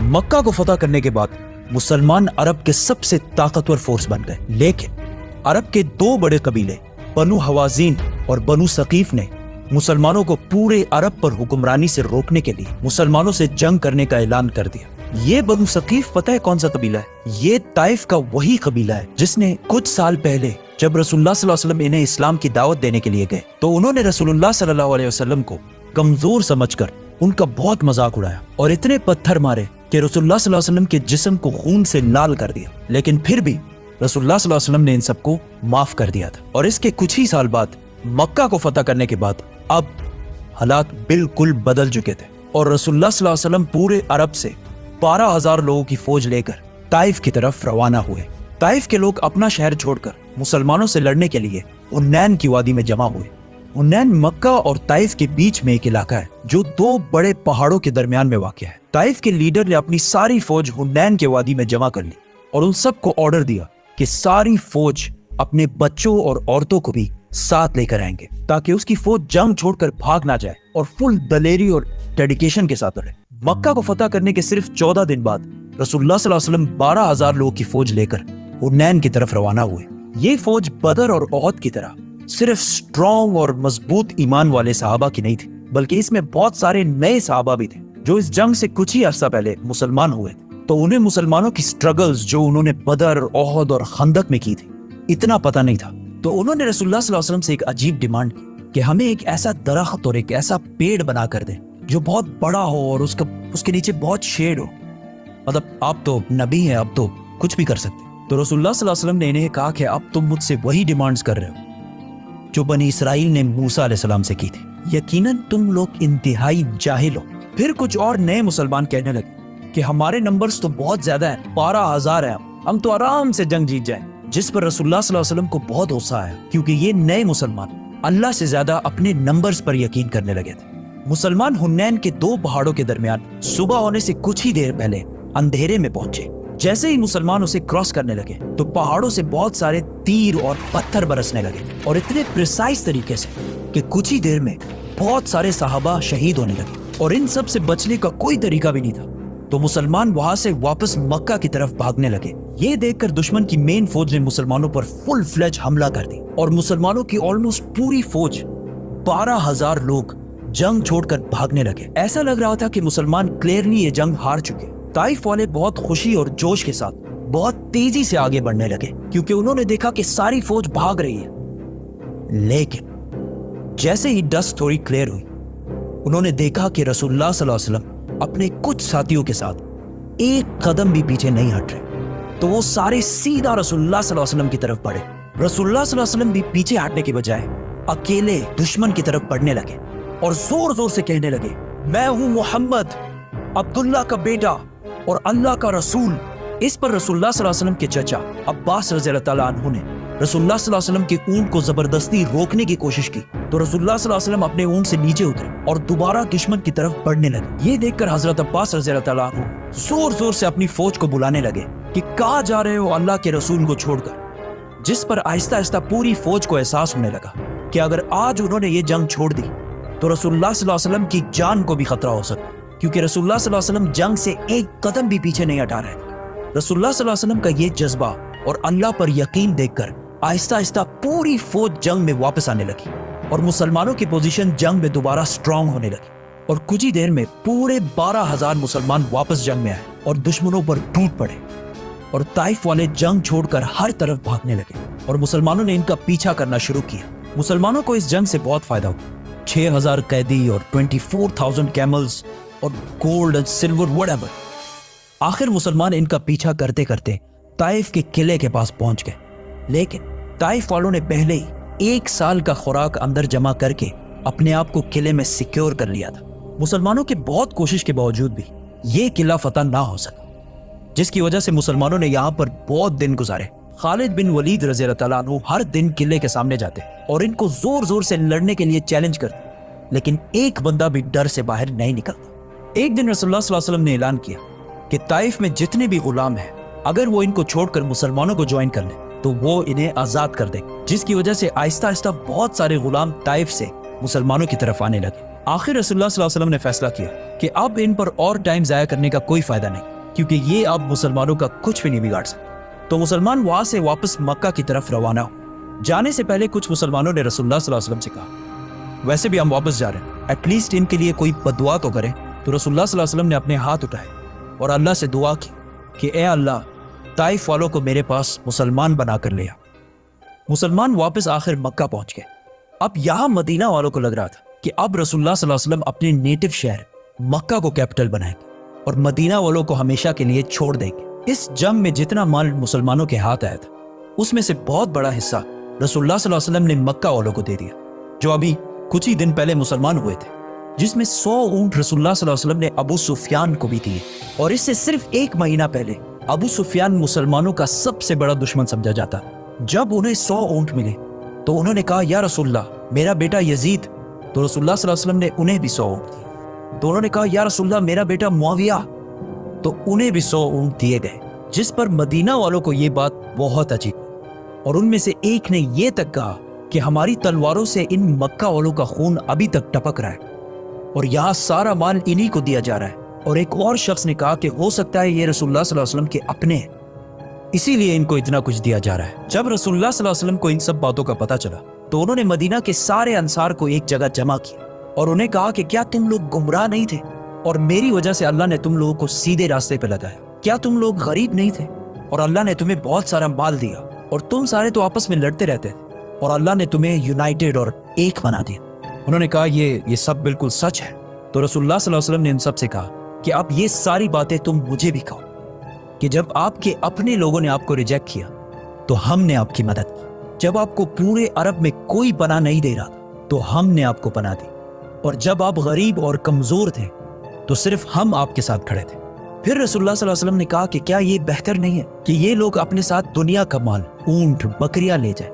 मक्का को फतह करने के बाद मुसलमान अरब के सबसे ताकतवर फोर्स बन गए, लेकिन अरब के दो बड़े कबीले बनु हवाजीन और बनु सकीफ ने मुसलमानों को पूरे अरब पर हुक्मरानी से रोकने के लिए मुसलमानों से जंग करने का ऐलान कर दिया। ये बनु सकीफ पता है कौन सा कबीला है? ये ताइफ का वही कबीला है जिसने कुछ साल पहले जब रसूलुल्लाह सल्लल्लाहु अलैहि वसल्लम इन्हें इस्लाम की दावत देने के लिए गए तो उन्होंने रसूलुल्लाह सल्लल्लाहु अलैहि वसल्लम को कमजोर समझकर उनका बहुत मजाक उड़ाया और इतने पत्थर मारे कि रसूलुल्लाह सल्लल्लाहु अलैहि वसल्लम के जिस्म को खून से लाल कर दिया। लेकिन फिर भी रसूलुल्लाह सल्लल्लाहु अलैहि वसल्लम ने इन सबको माफ कर दिया था। और इसके कुछ ही साल बाद मक्का को फतह करने के बाद अब हालात बिल्कुल बदल चुके थे और रसूलुल्लाह सल्लल्लाहु अलैहि वसल्लम पूरे अरब से 12,000 लोगों की फौज लेकर ताइफ की तरफ रवाना हुए। ताइफ के लोग अपना शहर छोड़कर मुसलमानों से लड़ने के लिए हुन्नैन की वादी में जमा हुए। हुन्नैन मक्का और ताइफ के बीच में एक इलाका है जो दो बड़े पहाड़ों के दरमियान में वाक़ है। ताइफ के लीडर ने अपनी सारी फौज हुन्नैन के वादी में जमा कर ली और उन सबको ऑर्डर दिया कि सारी फौज अपने बच्चों और औरतों को भी साथ लेकर आएंगे ताकि उसकी फौज जंग छोड़कर भाग ना जाए और फुल दलेरी और डेडिकेशन के साथ लड़े। मक्का को फतह करने के सिर्फ 14 दिन बाद रसूलुल्लाह सल्लल्लाहु अलैहि वसल्लम 12,000 लोगों की फौज लेकर हुन्नैन की तरफ रवाना हुए। ये फौज बदर और ओहद की तरह सिर्फ स्ट्रॉन्ग और मजबूत ईमान वाले सहाबा की नहीं थी, बल्कि इसमें बहुत सारे नए सहाबा भी थे जो इस जंग से कुछ ही अर्सा पहले मुसलमान हुए थे। तो उन्हें मुसलमानों की स्ट्रगल्स जो उन्होंने बदर, ओहद और खंदक में की थी इतना पता नहीं था। तो उन्होंने रसूलुल्लाह सल्लल्लाहु अलैहि वसल्लम से एक अजीब डिमांड की कि हमें एक ऐसा दरख्त और एक ऐसा पेड़ बना कर दें जो बहुत बड़ा हो और उसके नीचे बहुत शेड हो। मतलब आप तो नबी हैं, अब तो कुछ भी कर सकते। तो रसूलुल्लाह सल्लल्लाहु अलैहि वसल्लम ने इन्हें कहा कि अब तुम मुझसे वही डिमांड्स कर रहे हो जो बनी इसराइल ने मूसा अलैहिस्सलाम से की थी। यकीनन तुम लोग इंतहाई जाहिल हो। फिर कुछ और नए मुसलमान कहने लगे कि हमारे नंबर्स तो बहुत ज्यादा हैं, 12,000 हैं, हम तो आराम से जंग जीत जाएं। जिस पर रसूलुल्लाह सल्लल्लाहु अलैहि वसल्लम को बहुत गुस्सा आया क्योंकि ये नए मुसलमान अल्लाह से ज्यादा अपने नंबर्स पर यकीन करने लगे थे। मुसलमान हुन्नैन के दो पहाड़ों के दरमियान सुबह होने से कुछ ही देर पहले अंधेरे में पहुंचे। जैसे ही मुसलमान उसे क्रॉस करने लगे तो पहाड़ों से बहुत सारे तीर और पत्थर बरसने लगे और इतने प्रिसाइज तरीके से कि कुछ ही देर में बहुत सारे सहाबा शहीद होने लगे और इन सब से बचने का कोई तरीका भी नहीं था। तो मुसलमान वहां से वापस मक्का की तरफ भागने लगे। ये देखकर दुश्मन की मेन फौज ने मुसलमानों पर फुल फ्लेज हमला कर दी और मुसलमानों की ऑलमोस्ट पूरी फौज 12,000 लोग जंग छोड़कर भागने लगे। ऐसा लग रहा था कि मुसलमान क्लियरली ये जंग हार चुके। ताइफ वाले बहुत खुशी और जोश के साथ बहुत तेजी से आगे बढ़ने लगे क्योंकि उन्होंने देखा कि सारी फौज भाग रही है। लेकिन जैसे ही डस्ट थोड़ी क्लियर हुई उन्होंने देखा कि रसूलुल्लाह सल्लल्लाहु अलैहि वसल्लम अपने कुछ साथियों के साथ एक कदम भी पीछे नहीं हट रहे। तो वो सारे सीधा रसूलुल्लाह सल्लल्लाहु अलैहि वसल्लम की तरफ बढ़े। रसूलुल्लाह सल्लल्लाहु अलैहि वसल्लम भी पीछे हटने के बजाय अकेले दुश्मन की तरफ बढ़ने लगे और जोर जोर से कहने लगे, मैं हूं मोहम्मद, अब्दुल्ला का बेटा और अल्लाह का रसूल। इस पर रसूलुल्लाह सल्लल्लाहु अलैहि वसल्लम के चचा अब्बास रज़ियल्लाहु ताला अन्हु ने रसूलुल्लाह सल्लल्लाहु अलैहि वसल्लम के ऊंट को जबरदस्ती रोकने की कोशिश की तो रसूलुल्लाह सल्लल्लाहु अलैहि वसल्लम अपने ऊंट से नीचे उतरे और दोबारा दुश्मन की तरफ बढ़ने लगे। ये देखकर हजरत अब्बास रज़ियल्लाहु ताला अन्हु जोर जोर से अपनी फौज को बुलाने लगे कि कहाँ जा रहे हो अल्लाह के रसूल को छोड़कर। जिस पर आहिस्ता आहिस्ता पूरी फौज को एहसास होने लगा कि अगर आज उन्होंने ये जंग छोड़ दी तो रसूलुल्लाह सल्लल्लाहु अलैहि वसल्लम की जान को भी खतरा हो सकता, क्योंकि रसूलुल्लाह सल्लल्लाहु अलैहि वसल्लम जंग से एक कदम भी पीछे नहीं हटा रहे थे। रसूलुल्लाह सल्लल्लाहु अलैहि वसल्लम का ये जज्बा और अल्लाह पर यकीन देखकर आहिस्ता आहिस्ता पूरी फौज जंग में वापस आने लगी और मुसलमानों की पोजीशन जंग में दोबारा स्ट्रांग होने लगी और कुछ ही देर में पूरे 12,000 मुसलमान वापस जंग में आए और दुश्मनों पर टूट पड़े और ताइफ वाले जंग छोड़कर हर तरफ भागने लगे और मुसलमानों ने इनका पीछा करना शुरू किया। मुसलमानों को इस जंग से बहुत फायदा हुआ। 6,000 कैदी और 24,000 कैमल्स और गोल्ड एंड सिल्वर व्हाटएवर। आखिर मुसलमान इनका पीछा करते करते ताइफ के किले के पास पहुंच गए, लेकिन ताइफ वालों ने पहले ही 1 साल का खुराक अंदर जमा करके अपने आप को किले में सिक्योर कर लिया था। मुसलमानों की बहुत कोशिश के बावजूद भी ये किला फतह ना हो सका, जिसकी वजह से मुसलमानों ने यहाँ पर बहुत दिन गुजारे। खालिद बिन वलीद रज़ियल्लाहु ताला अन्हु हर दिन किले के सामने जाते और इनको जोर जोर से लड़ने के लिए चैलेंज करते, लेकिन एक बंदा भी डर से बाहर नहीं निकलता। एक दिन रसूलुल्लाह सल्लल्लाहु अलैहि वसल्लम ने ऐलान किया कि ताइफ में जितने भी गुलाम हैं अगर वो इनको छोड़कर मुसलमानों को ज्वाइन कर ले तो वो इन्हें आजाद कर देंगे, जिसकी वजह से आहिस्ता आहिस्ता बहुत सारे गुलाम ताइफ से मुसलमानों की तरफ आने लगे। آخر رسول اللہ صلی اللہ علیہ وسلم نے فیصلہ کیا کہ اب ان پر اور ٹائم ضائع کرنے کا کوئی فائدہ نہیں، کیونکہ یہ اب مسلمانوں کا کچھ بھی نہیں بگاڑ سکتے۔ تو مسلمان وہاں سے واپس مکہ کی طرف روانہ ہو۔ جانے سے پہلے کچھ مسلمانوں نے رسول اللہ صلی اللہ علیہ وسلم سے کہا ویسے بھی ہم واپس جا رہے ہیں، ایٹ لیسٹ ان کے لیے کوئی بددعا تو کریں۔ تو رسول اللہ صلی اللہ علیہ وسلم نے اپنے ہاتھ اٹھائے اور اللہ سے دعا کی کہ اے اللہ، طائف والوں کو میرے پاس مسلمان بنا کر لیا۔ مسلمان واپس آخر مکہ پہنچ گئے۔ اب یہاں مدینہ والوں کو لگ رہا تھا کہ اب رسول اللہ صلی اللہ علیہ وسلم اپنے نیٹو شہر مکہ کو کیپٹل بنائیں گے اور مدینہ والوں کو ہمیشہ کے لیے چھوڑ دیں گے۔ اس جنگ میں جتنا مال مسلمانوں کے ہاتھ آیا تھا اس میں سے بہت بڑا حصہ رسول اللہ صلی اللہ علیہ وسلم نے مکہ والوں کو دے دیا، جو ابھی کچھ ہی دن پہلے مسلمان ہوئے تھے، جس میں 100 اونٹ رسول اللہ صلی اللہ علیہ وسلم نے ابو سفیان کو بھی دیے۔ اور اس سے صرف 1 مہینہ پہلے ابو سفیان مسلمانوں کا سب سے بڑا دشمن سمجھا جاتا۔ جب انہیں 100 اونٹ ملے تو انہوں نے کہا یا رسول اللہ، میرا بیٹا یزید، تو رسول اللہ صلی اللہ علیہ وسلم نے انہیں بھی 100 اونٹ دیے۔ تو انہوں نے کہا یا رسول اللہ، میرا بیٹا معاویہ، تو انہیں بھی 100 اونٹ دیے گئے، جس پر مدینہ والوں کو یہ بات بہت عجیب، اور ان میں سے ایک نے یہ تک کہا کہ ہماری تلواروں سے ان مکہ والوں کا خون ابھی تک ٹپک رہا ہے اور یہاں سارا مال انہی کو دیا جا رہا ہے۔ اور ایک اور شخص نے کہا کہ ہو سکتا ہے یہ رسول اللہ صلی اللہ علیہ وسلم کے اپنے ہیں، اسی لیے ان کو اتنا کچھ دیا جا رہا ہے۔ جب رسول اللہ صلی اللہ علیہ وسلم کو ان سب باتوں کا پتہ چلا تو انہوں نے مدینہ کے سارے انصار کو ایک جگہ جمع کیا اور انہیں کہا کہ کیا تم لوگ گمراہ نہیں تھے اور میری وجہ سے اللہ نے تم لوگوں کو سیدھے راستے پہ لگایا؟ کیا تم لوگ غریب نہیں تھے اور اللہ نے تمہیں بہت سارا مال دیا اور تم سارے تو آپس میں لڑتے رہتے تھے اور اللہ نے تمہیں یونائٹڈ اور ایک بنا دیا؟ انہوں نے کہا یہ سب بالکل سچ ہے۔ تو رسول اللہ صلی اللہ علیہ وسلم نے ان سب سے کہا کہ اب یہ ساری باتیں تم مجھے بھی کہو کہ جب آپ کے اپنے لوگوں نے آپ کو ریجیکٹ کیا تو ہم نے آپ کی مدد کی، جب آپ کو پورے عرب میں کوئی پناہ نہیں دے رہا تو ہم نے آپ کو پناہ دی، اور جب آپ غریب اور کمزور تھے تو صرف ہم آپ کے ساتھ کھڑے تھے۔ پھر رسول اللہ صلی اللہ علیہ وسلم نے کہا کہ کیا یہ بہتر نہیں ہے کہ یہ لوگ اپنے ساتھ دنیا کا مال، اونٹ، بکریاں لے جائیں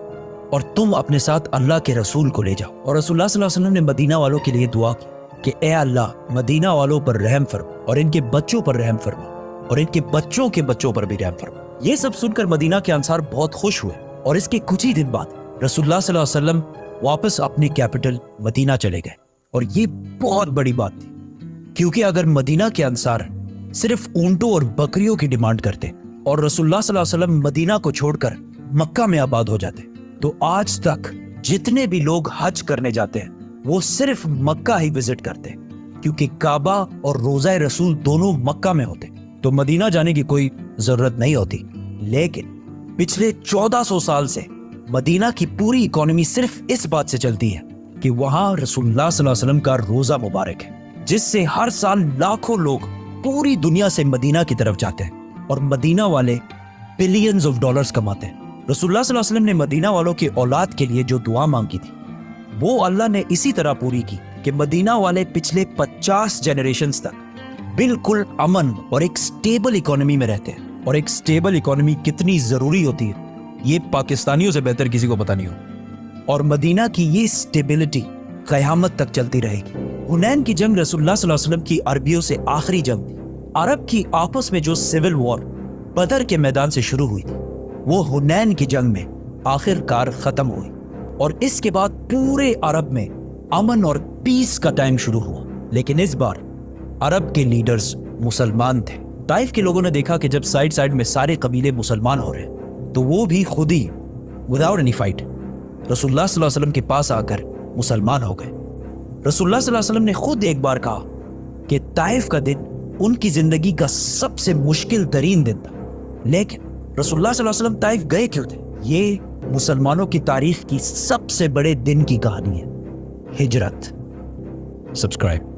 اور تم اپنے ساتھ اللہ کے رسول کو لے جاؤ؟ اور رسول اللہ صلی اللہ علیہ وسلم نے مدینہ والوں کے لیے دعا کی کہ اے اللہ، مدینہ والوں پر رحم فرما اور ان کے بچوں پر رحم فرما اور ان کے بچوں کے بچوں پر بھی رحم فرما۔ یہ سب سن کر مدینہ کے انصار بہت خوش ہوئے، اور اس کے کچھ ہی دن بعد رسول اللہ صلی اللہ علیہ وسلم واپس اپنی کیپٹل مدینہ چلے گئے۔ اور یہ بہت بڑی بات تھی، کیونکہ اگر مدینہ کے انصار صرف اونٹوں اور بکریوں کی ڈیمانڈ کرتے اور رسول اللہ صلی اللہ علیہ وسلم مدینہ کو چھوڑ کر مکہ میں آباد ہو جاتے، تو آج تک جتنے بھی لوگ حج کرنے جاتے ہیں وہ صرف مکہ ہی وزٹ کرتے، کیونکہ کعبہ اور روضہ رسول دونوں مکہ میں ہوتے، تو مدینہ جانے کی کوئی ضرورت نہیں ہوتی۔ لیکن پچھلے 1400 سال سے مدینہ کی پوری اکانومی صرف اس بات سے چلتی ہے کہ وہاں رسول اللہ صلی اللہ علیہ وسلم کا روزہ مبارک ہے، جس سے ہر سال لاکھوں لوگ پوری دنیا سے مدینہ کی طرف جاتے ہیں اور مدینہ والے بلینز آف ڈالرز کماتے ہیں۔ رسول اللہ صلی اللہ علیہ وسلم نے مدینہ والوں کی اولاد کے لیے جو دعا مانگی تھی وہ اللہ نے اسی طرح پوری کی کہ مدینہ والے پچھلے 50 جنریشنز تک بالکل امن اور ایک سٹیبل اکانومی میں رہتے ہیں۔ اور ایک سٹیبل اکانومی کتنی ضروری ہوتی ہے یہ پاکستانیوں سے بہتر کسی کو پتہ نہیں ہو، اور مدینہ کی یہ سٹیبلٹی قیامت تک چلتی رہے گی۔ حنین کی جنگ رسول اللہ صلی اللہ علیہ وسلم کی عربیوں سے آخری جنگ تھی۔ عرب کی آپس میں جو سول وار بدر کے میدان سے شروع ہوئی تھی وہ حنین کی جنگ میں آخر کار ختم ہوئی، اور اس کے بعد پورے عرب میں امن اور پیس کا ٹائم شروع ہوا۔ لیکن اس بار عرب کے لیڈرز مسلمان تھے۔ طائف کے لوگوں نے دیکھا کہ جب سائڈ میں سارے قبیلے مسلمان ہو رہے ہیں تو وہ بھی خود ہی وداؤٹ اینی فائٹ رسول اللہ صلی اللہ علیہ وسلم کے پاس آ کر مسلمان ہو گئے۔ رسول اللہ صلی اللہ علیہ وسلم نے خود ایک بار کہا کہ طائف کا دن ان کی زندگی کا سب سے مشکل ترین دن تھا، لیکن رسول اللہ صلی اللہ علیہ وسلم طائف گئے کیوں تھے؟ یہ مسلمانوں کی تاریخ کی سب سے بڑے دن کی کہانی ہے، ہجرت۔ سبسکرائب۔